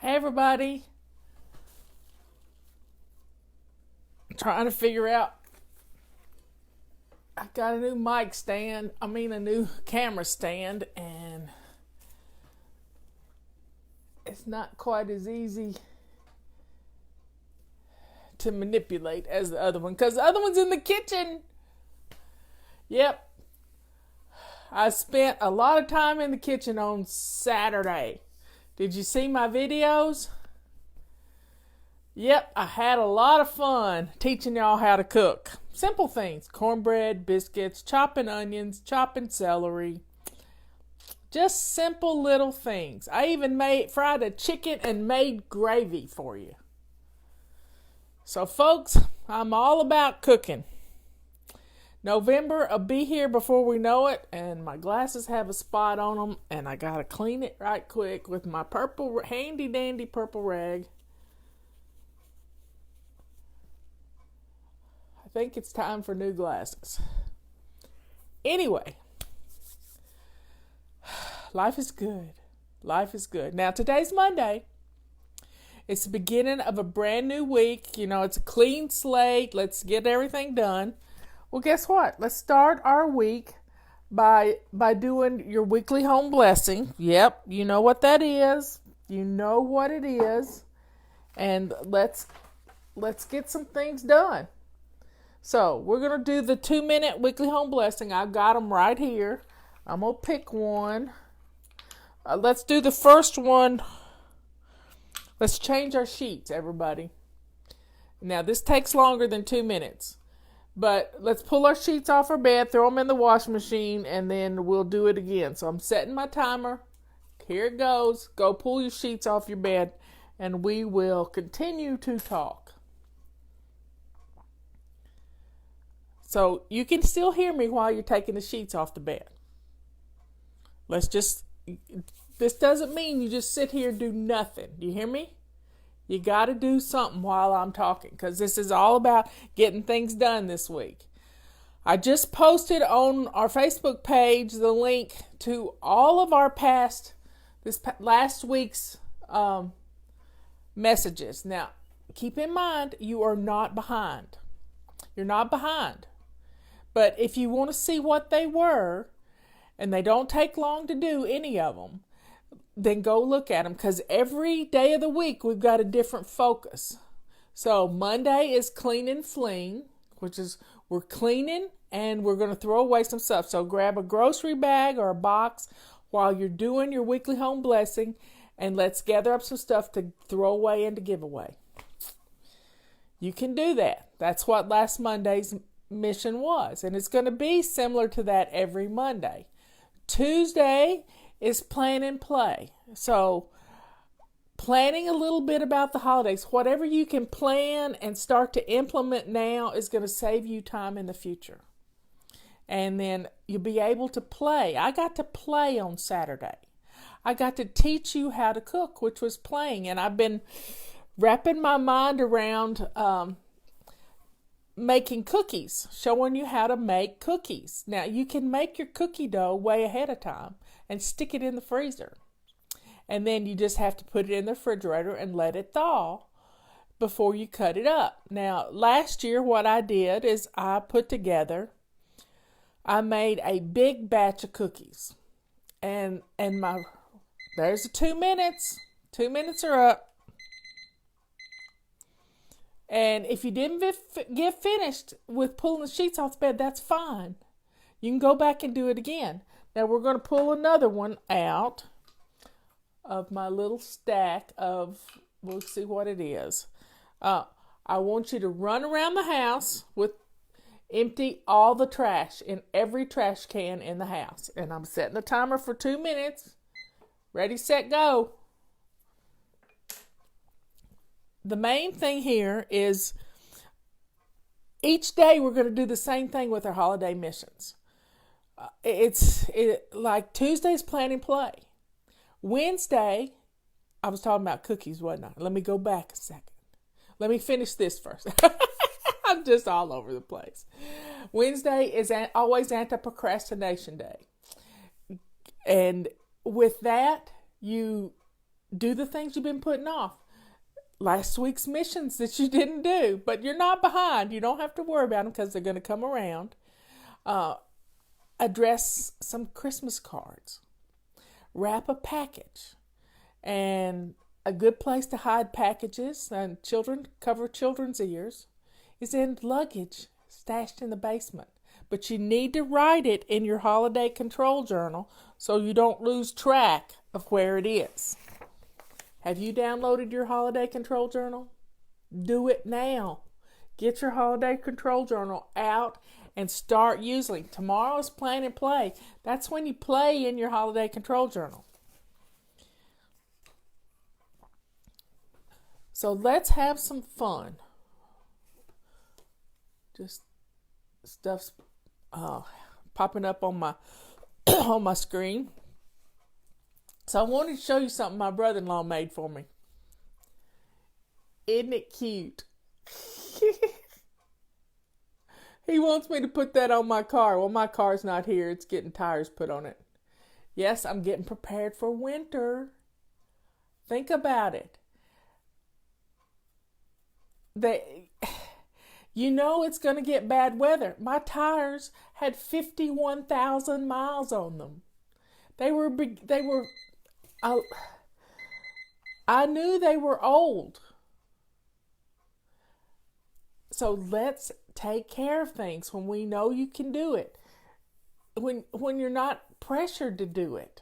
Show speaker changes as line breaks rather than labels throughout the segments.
Hey everybody, I'm trying to figure out, I got a new a new camera stand, and it's not quite as easy to manipulate as the other one, because the other one's in the kitchen. Yep, I spent a lot of time in the kitchen on Saturday. Did you see my videos? Yep, I had a lot of fun teaching y'all how to cook. Simple things: cornbread, biscuits, chopping onions, chopping celery. Just simple little things. I even fried a chicken and made gravy for you. So folks, I'm all about cooking. November will be here before we know it, and my glasses have a spot on them, and I gotta clean it right quick with my handy dandy purple rag. I think it's time for new glasses. Anyway, life is good. Life is good. Now, today's Monday. It's the beginning of a brand new week. You know, it's a clean slate. Let's get everything done. Well, guess what? Let's start our week by doing your weekly home blessing. Yep, you know what that is. You know what it is. And let's get some things done. So, we're going to do the 2-minute weekly home blessing. I've got them right here. I'm going to pick one. Let's do the first one. Let's change our sheets, everybody. Now, this takes longer than 2 minutes. But let's pull our sheets off our bed, throw them in the washing machine, and then we'll do it again. So I'm setting my timer. Here it goes. Go pull your sheets off your bed, and we will continue to talk. So you can still hear me while you're taking the sheets off the bed. This doesn't mean you just sit here and do nothing. Do you hear me? You got to do something while I'm talking, because this is all about getting things done this week. I just posted on our Facebook page the link to all of our last week's messages. Now, keep in mind, you are not behind. You're not behind. But if you want to see what they were, and they don't take long to do, any of them, then go look at them, because every day of the week we've got a different focus. So Monday is clean and fling, which is we're cleaning and we're going to throw away some stuff. So grab a grocery bag or a box while you're doing your weekly home blessing, and let's gather up some stuff to throw away and to give away. You can do that. That's what last Monday's mission was, and it's going to be similar to that every Monday. Tuesday is plan and play. So planning a little bit about the holidays. Whatever you can plan and start to implement now is going to save you time in the future. And then you'll be able to play. I got to play on Saturday. I got to teach you how to cook, which was playing. And I've been wrapping my mind around making cookies, showing you how to make cookies. Now, you can make your cookie dough way ahead of time and stick it in the freezer. And then you just have to put it in the refrigerator and let it thaw before you cut it up. Now, last year what I did is I made a big batch of cookies. And there's the 2 minutes. 2 minutes are up. And if you didn't get finished with pulling the sheets off the bed, that's fine. You can go back and do it again. Now we're going to pull another one out of my little stack of, we'll see what it is. I want you to run around the house empty all the trash in every trash can in the house. And I'm setting the timer for 2 minutes. Ready, set, go. The main thing here is each day we're going to do the same thing with our holiday missions. Like Tuesday's plan and play. Wednesday, I was talking about cookies, wasn't I? Let me go back a second. Let me finish this first. I'm just all over the place. Wednesday is always anti-procrastination day. And with that, you Do the things you've been putting off. Last week's missions that you didn't do, but you're not behind. You don't have to worry about them because they're going to come around. Address some Christmas cards. Wrap a package. And a good place to hide packages and cover children's ears is in luggage stashed in the basement. But you need to write it in your holiday control journal so you don't lose track of where it is. Have you downloaded your holiday control journal? Do it now. Get your holiday control journal out and start using. Tomorrow's plan and play. That's when you play in your holiday control journal. So let's have some fun. Just stuff's popping up on my on my screen. So I wanted to show you something my brother-in-law made for me. Isn't it cute? He wants me to put that on my car. Well, my car's not here. It's getting tires put on it. Yes, I'm getting prepared for winter. Think about it. You know it's going to get bad weather. My tires had 51,000 miles on them. I knew they were old. So let's take care of things when we know you can do it. When you're not pressured to do it.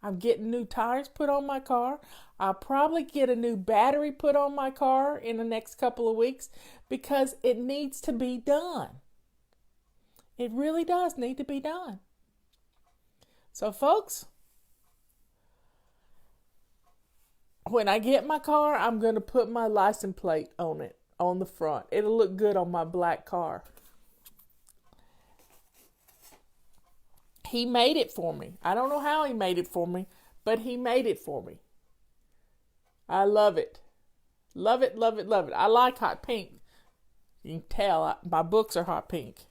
I'm getting new tires put on my car. I'll probably get a new battery put on my car in the next couple of weeks because it needs to be done. It really does need to be done. So folks, when I get my car, I'm going to put my license plate on it, on the front. It'll look good on my black car. He made it for me. I don't know how he made it for me, but he made it for me. I love it. Love it, love it, love it. I like hot pink. You can tell my books are hot pink.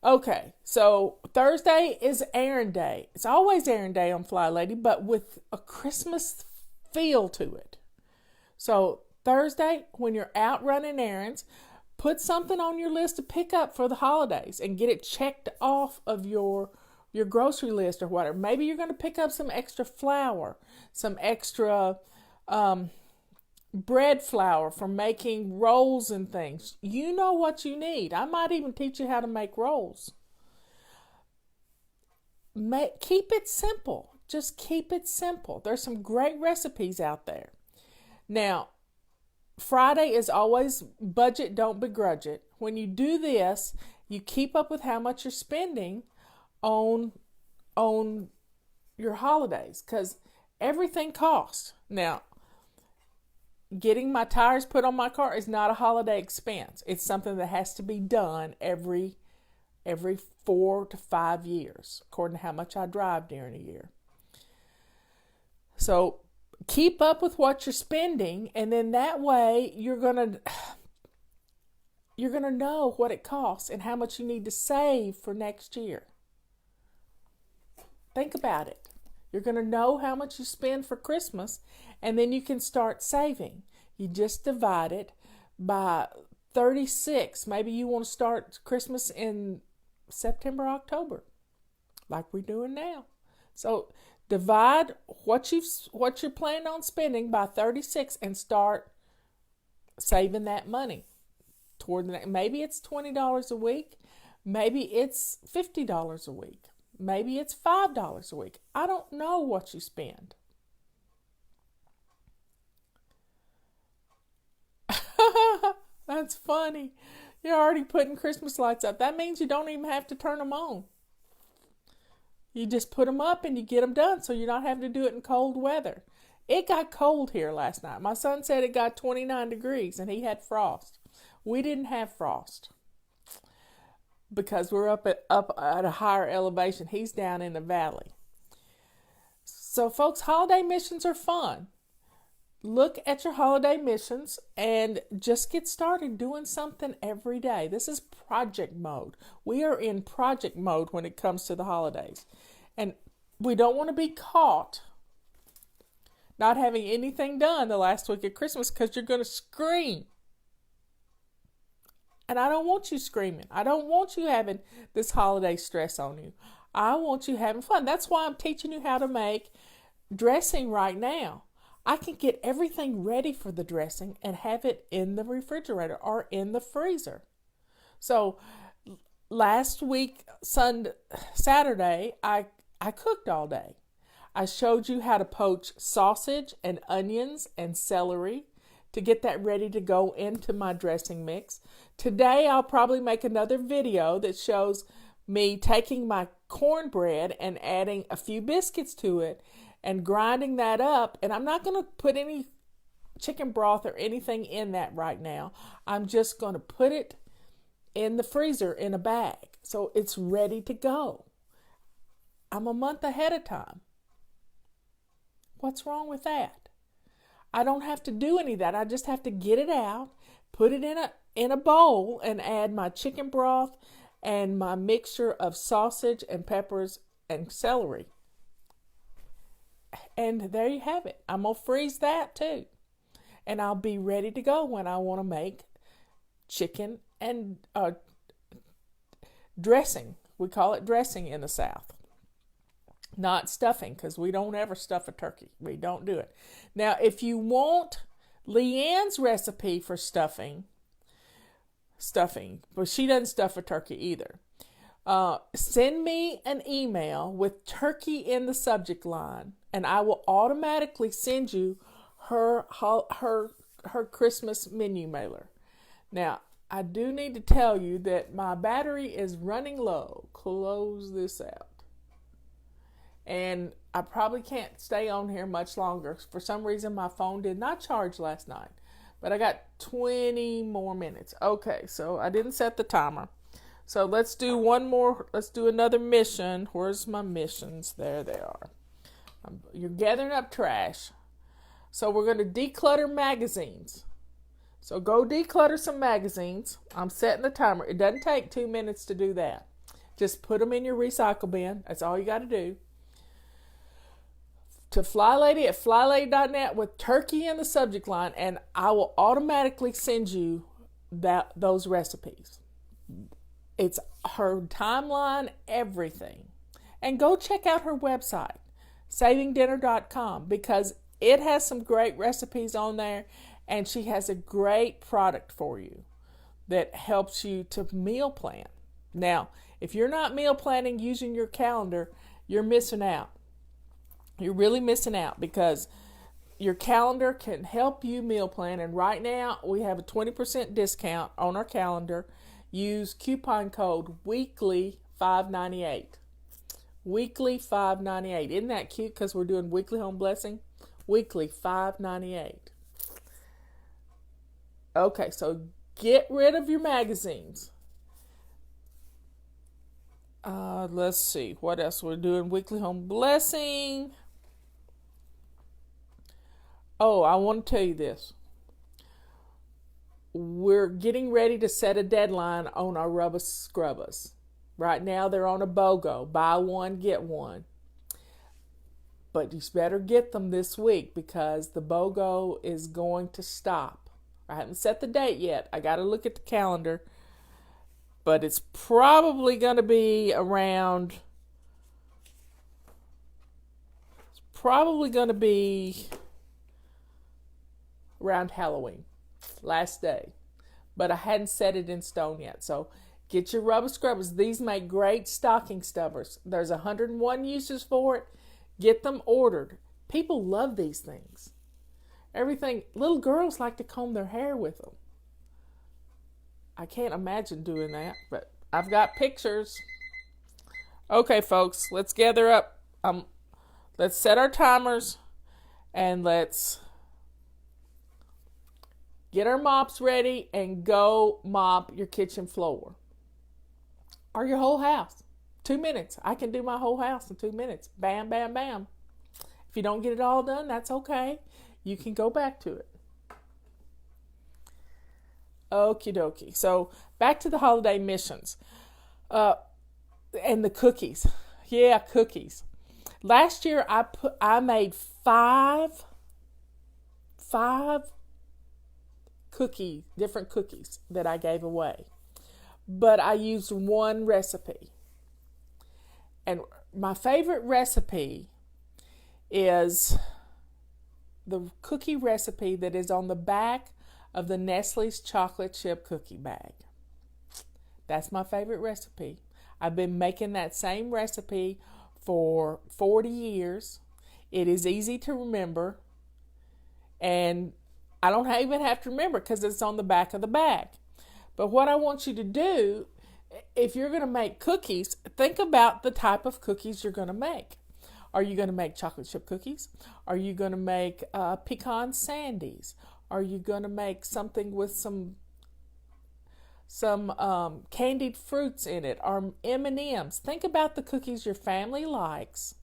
Okay, so Thursday is errand day. It's always errand day on Fly Lady, but with a Christmas feel to it. So Thursday, when you're out running errands, put something on your list to pick up for the holidays and get it checked off of your grocery list or whatever. Maybe you're going to pick up some extra flour, some extra bread flour for making rolls and things. You know what you need. I might even teach you how to make rolls. Keep it simple. Just keep it simple. There's some great recipes out there. Now, Friday is always budget, don't begrudge it. When you do this, you keep up with how much you're spending on your holidays because everything costs. Now, getting my tires put on my car is not a holiday expense. It's something that has to be done every 4 to 5 years, according to how much I drive during a year. So keep up with what you're spending, and then that way you're gonna know what it costs and how much you need to save for next year. Think about it. You're gonna know how much you spend for Christmas, and then you can start saving. You just divide it by 36. Maybe you want to start Christmas in September, October, like we're doing now. So divide what you're planning on spending by 36 and start saving that money toward the next. Maybe it's $20 a week. Maybe it's $50 a week. Maybe it's $5 a week. I don't know what you spend. That's funny. You're already putting Christmas lights up. That means you don't even have to turn them on. You just put them up and you get them done so you're not having to do it in cold weather. It got cold here last night. My son said it got 29 degrees and he had frost. We didn't have frost because we're up at a higher elevation. He's down in the valley. So folks, holiday missions are fun. Look at your holiday missions and just get started doing something every day. This is project mode. We are in project mode when it comes to the holidays. And we don't want to be caught. not having anything done the last week of Christmas because you're going to scream. And I don't want you screaming. I don't want you having this holiday stress on you. I want you having fun. That's why I'm teaching you how to make dressing right now. I can get everything ready for the dressing and have it in the refrigerator or in the freezer. So last week, Saturday, I cooked all day. I showed you how to poach sausage and onions and celery to get that ready to go into my dressing mix. Today, I'll probably make another video that shows me taking my cornbread and adding a few biscuits to it and grinding that up. And I'm not going to put any chicken broth or anything in that right now. I'm just going to put it in the freezer in a bag so it's ready to go. I'm a month ahead of time. What's wrong with that? I don't have to do any of that. I just have to get it out, put it in a bowl, and add my chicken broth and my mixture of sausage and peppers and celery. And there you have it. I'm going to freeze that too. And I'll be ready to go when I want to make chicken and dressing. We call it dressing in the South. Not stuffing, because we don't ever stuff a turkey. We don't do it. Now, if you want Leanne's recipe for stuffing, but she doesn't stuff a turkey either. Send me an email with turkey in the subject line, and I will automatically send you her Christmas menu mailer. Now, I do need to tell you that my battery is running low. Close this out. And I probably can't stay on here much longer. For some reason, my phone did not charge last night. But I got 20 more minutes. Okay, so I didn't set the timer. So let's do one more. Let's do another mission. Where's my missions? There they are. You're gathering up trash. So we're going to declutter magazines. So go declutter some magazines. I'm setting the timer. It doesn't take 2 minutes to do that. Just put them in your recycle bin. That's all you got to do. To FlyLady at flylady.net with turkey in the subject line, and I will automatically send you those recipes. It's her timeline, everything. And go check out her website, savingdinner.com, because it has some great recipes on there, and she has a great product for you that helps you to meal plan. Now, if you're not meal planning using your calendar, you're missing out. You're really missing out because your calendar can help you meal plan. And right now, we have a 20% discount on our calendar. Use coupon code WEEKLY598. Weekly598. Isn't that cute because we're doing weekly home blessing? Weekly598. Okay, so get rid of your magazines. Let's see. What else we're doing? Weekly home blessing. Oh, I want to tell you this. We're getting ready to set a deadline on our rubber scrubbers. Right now they're on a BOGO. Buy one, get one. But you better get them this week because the BOGO is going to stop. I haven't set the date yet. I got to look at the calendar. But it's probably going to be around... around Halloween, last day. But I hadn't set it in stone yet. So get your rubber scrubbers. These make great stocking stuffers. There's 101 uses for it. Get them ordered. People love these things. Everything. Little girls like to comb their hair with them. I can't imagine doing that, but I've got pictures. Okay, folks, let's gather up. Let's set our timers and let's get our mops ready and go mop your kitchen floor. Or your whole house. 2 minutes. I can do my whole house in 2 minutes. Bam, bam, bam. If you don't get it all done, that's okay. You can go back to it. Okie dokie. So back to the holiday missions. And the cookies. Yeah, cookies. Last year I made 5 5 different cookies that I gave away. But I used one recipe. And my favorite recipe is the cookie recipe that is on the back of the Nestle's chocolate chip cookie bag. That's my favorite recipe. I've been making that same recipe for 40 years. It is easy to remember. And I don't even have to remember because it's on the back of the bag. But what I want you to do, if you're going to make cookies, think about the type of cookies you're going to make. Are you going to make chocolate chip cookies? Are you going to make pecan sandies? Are you going to make something with some candied fruits in it, or M&Ms? Think about the cookies your family likes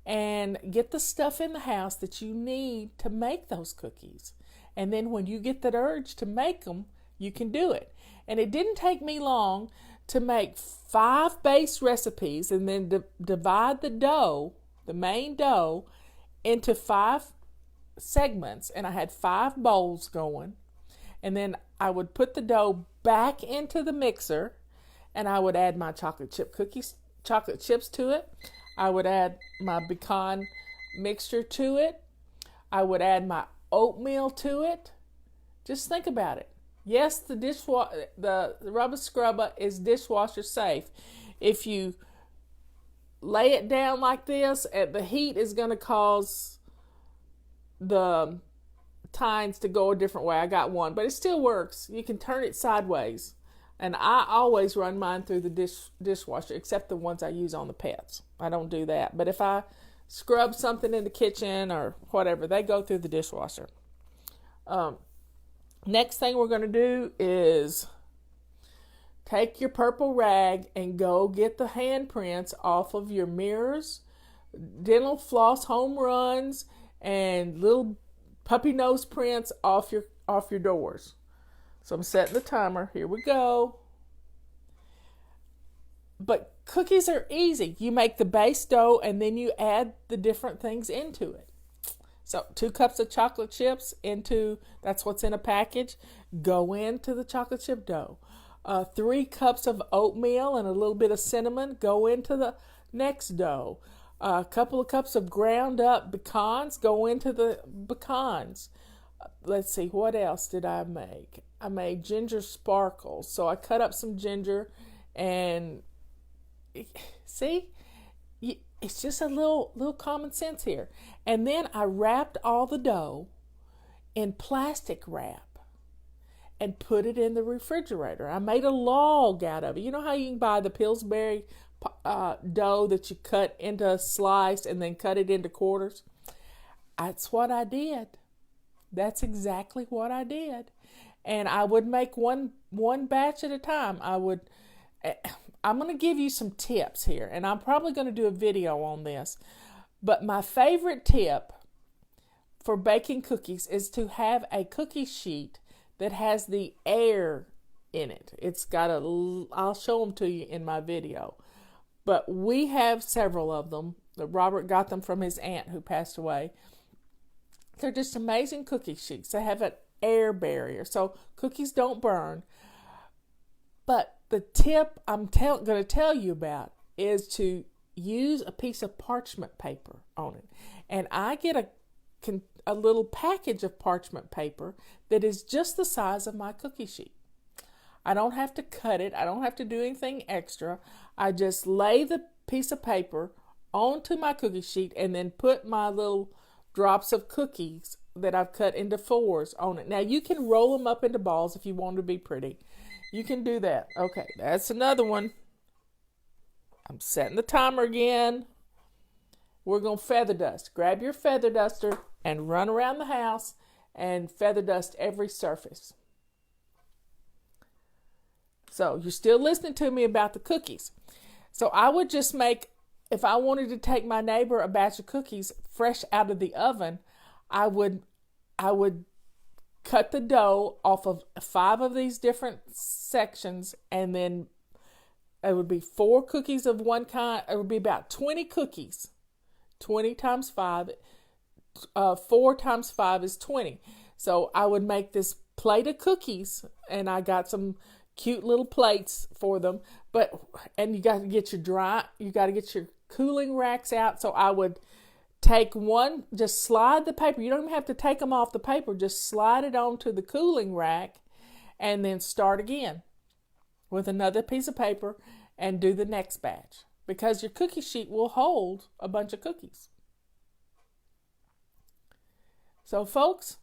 and get the stuff in the house that you need to make those cookies. And then when you get that urge to make them, you can do it. And it didn't take me long to make 5 base recipes and then divide the dough, the main dough, into 5 segments. And I had 5 bowls going. And then I would put the dough back into the mixer, and I would add my chocolate chips to it. I would add my pecan mixture to it. I would add my oatmeal to it. Just think about it. Yes, the rubber scrubber is dishwasher safe. If you lay it down like this, the heat is going to cause the tines to go a different way. I got one, but it still works. You can turn it sideways. And I always run mine through the dishwasher, except the ones I use on the pets. I don't do that. But if I scrub something in the kitchen or whatever, they go through the dishwasher. Next thing we're going to do is take your purple rag and go get the handprints off of your mirrors, dental floss home runs, and little puppy nose prints off your doors. So I'm setting the timer. Here we go. But cookies are easy. You make the base dough and then you add the different things into it. So 2 cups of chocolate chips that's what's in a package, go into the chocolate chip dough. 3 cups of oatmeal and a little bit of cinnamon go into the next dough. A couple of cups of ground up pecans go into the pecans. Let's see, what else did I make? I made ginger sparkles. So I cut up some ginger and see, it's just a little common sense here. And then I wrapped all the dough in plastic wrap and put it in the refrigerator. I made a log out of it. You know how you can buy the Pillsbury dough that you cut into a slice and then cut it into quarters? That's what I did. That's exactly what I did. And I would make one batch at a time. I'm going to give you some tips here, and I'm probably going to do a video on this. But my favorite tip for baking cookies is to have a cookie sheet that has the air in it. I'll show them to you in my video. But we have several of them. Robert got them from his aunt who passed away. They're just amazing cookie sheets. They have an air barrier, so cookies don't burn. But the tip I'm going to tell you about is to use a piece of parchment paper on it. And I get a little package of parchment paper that is just the size of my cookie sheet. I don't have to cut it. I don't have to do anything extra. I just lay the piece of paper onto my cookie sheet and then put my little drops of cookies that I've cut into 4s on it. Now you can roll them up into balls if you want to be pretty. You can do that. Okay, that's another one. I'm setting the timer again. We're going to feather dust. Grab your feather duster and run around the house and feather dust every surface. So you're still listening to me about the cookies. So I would just make, if I wanted to take my neighbor a batch of cookies fresh out of the oven, I would cut the dough off of 5 of these different sections, and then it would be 4 cookies of one kind. It would be about 20 cookies. 20 times 5, 4 times 5 is 20. So I would make this plate of cookies, and I got some cute little plates for them. And you got to get your cooling racks out. So I would take one, just slide the paper. You don't even have to take them off the paper. Just slide it onto the cooling rack and then start again with another piece of paper and do the next batch, because your cookie sheet will hold a bunch of cookies. So folks,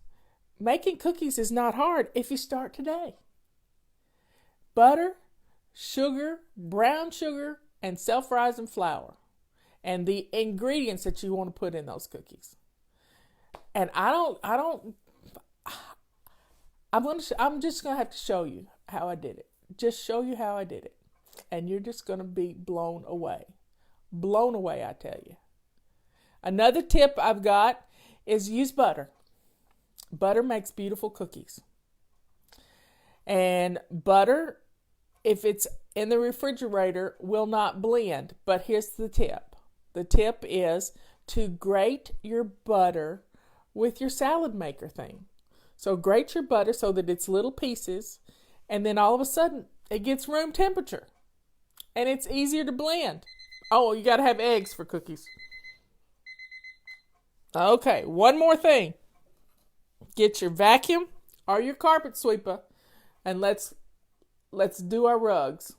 making cookies is not hard if you start today. Butter, sugar, brown sugar, and self-rising flour, and the ingredients that you want to put in those cookies. And I'm just going to have to show you how I did it. Just show you how I did it. And you're just going to be blown away. Blown away, I tell you. Another tip I've got is use butter. Butter makes beautiful cookies. And butter, if it's in the refrigerator, will not blend. But here's the tip. The tip is to grate your butter with your salad maker thing. So grate your butter so that it's little pieces, and then all of a sudden it gets room temperature. And it's easier to blend. Oh, you got to have eggs for cookies. Okay, one more thing. Get your vacuum or your carpet sweeper, and let's do our rugs.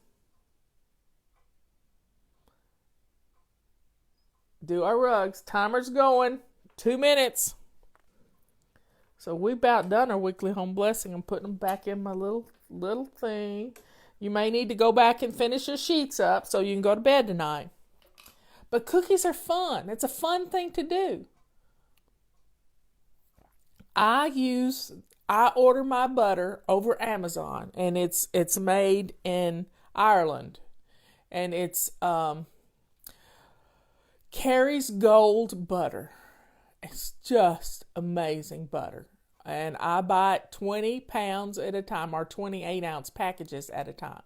Do our rugs. Timer's going. 2 minutes. So we about done our weekly home blessing. I'm putting them back in my little thing. You may need to go back and finish your sheets up so you can go to bed tonight. But cookies are fun. It's a fun thing to do. I order my butter over Amazon, and it's made in Ireland, and it's Kerry's Gold butter. It's just amazing butter, and I buy 20 pounds at a time, or 28-ounce packages at a time,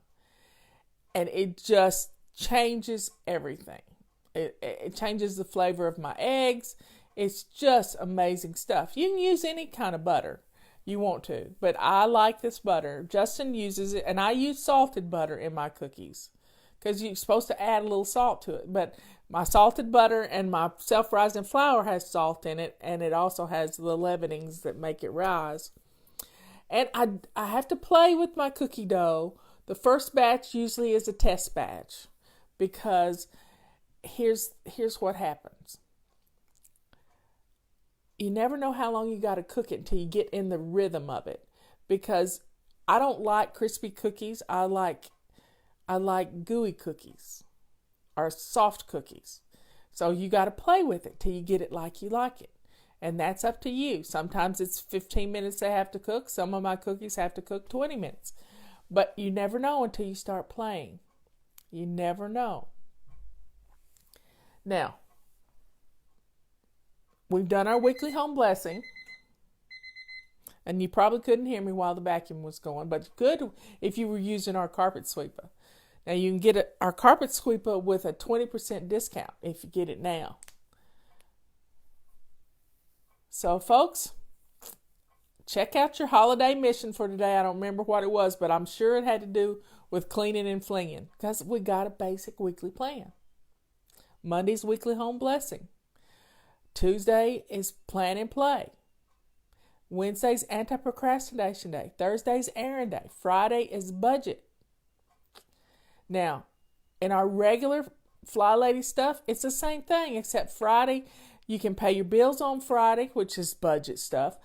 and it just changes everything. It changes the flavor of my eggs. It's just amazing stuff. You can use any kind of butter you want to, but I like this butter. Justin uses it, and I use salted butter in my cookies because you're supposed to add a little salt to it. But my salted butter and my self-rising flour has salt in it, and it also has the leavenings that make it rise. And I have to play with my cookie dough. The first batch usually is a test batch, because here's what happens. You never know how long you got to cook it until you get in the rhythm of it. Because I don't like crispy cookies. I like gooey cookies or soft cookies. So you got to play with it till you get it like you like it. And that's up to you. Sometimes it's 15 minutes they have to cook. Some of my cookies have to cook 20 minutes. But you never know until you start playing. You never know. Now, we've done our weekly home blessing, and you probably couldn't hear me while the vacuum was going, but good if you were using our carpet sweeper. Now you can get our carpet sweeper with a 20% discount if you get it now. So folks, check out your holiday mission for today. I don't remember what it was, but I'm sure it had to do with cleaning and flinging, because we got a basic weekly plan. Monday's weekly home blessing. Tuesday is plan and play. Wednesday's anti-procrastination day. Thursday's errand day. Friday is budget. Now, in our regular Fly Lady stuff, it's the same thing, except Friday, you can pay your bills on Friday, which is budget stuff.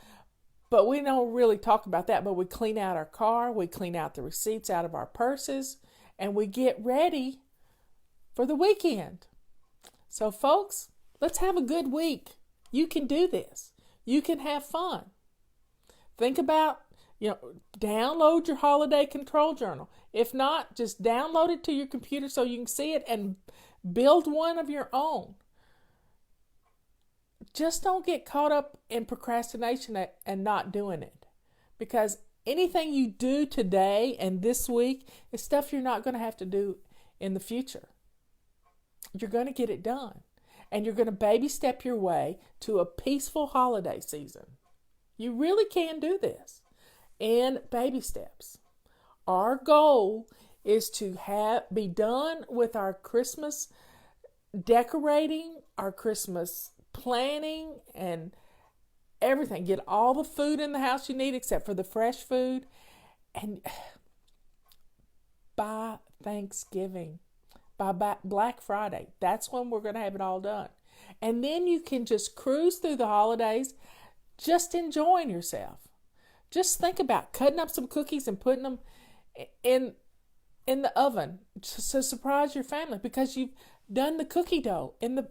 But we don't really talk about that, but we clean out our car, we clean out the receipts out of our purses, and we get ready for the weekend. So folks, let's have a good week. You can do this. You can have fun. Think about, download your holiday control journal. If not, just download it to your computer so you can see it and build one of your own. Just don't get caught up in procrastination and not doing it. Because anything you do today and this week is stuff you're not going to have to do in the future. You're going to get it done. And you're going to baby step your way to a peaceful holiday season. You really can do this in baby steps. Our goal is to be done with our Christmas decorating, our Christmas planning, and everything. Get all the food in the house you need except for the fresh food. And by Thanksgiving, by Black Friday, that's when we're going to have it all done. And then you can just cruise through the holidays, just enjoying yourself. Just think about cutting up some cookies and putting them in the oven to surprise your family, because you've done the cookie dough in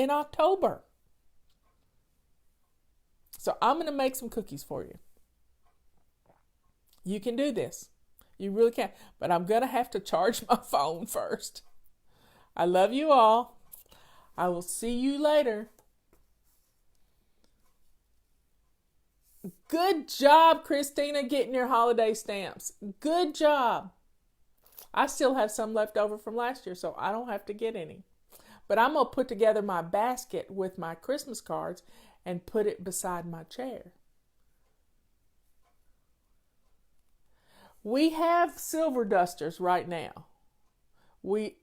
October. So I'm going to make some cookies for you. You can do this. You really can. But I'm going to have to charge my phone first. I love you all. I will see you later. Good job, Christina, getting your holiday stamps. Good job. I still have some left over from last year, so I don't have to get any. But I'm going to put together my basket with my Christmas cards and put it beside my chair. We have silver dusters right now.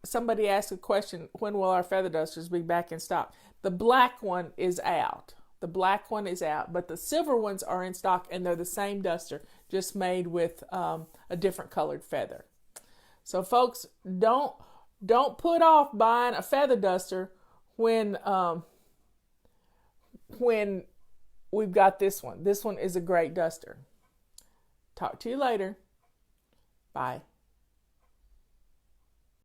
Somebody asked a question, when will our feather dusters be back in stock? The black one is out. But the silver ones are in stock, and they're the same duster, just made with a different colored feather. So folks, don't put off buying a feather duster when we've got this one. This one is a great duster. Talk to you later. Bye.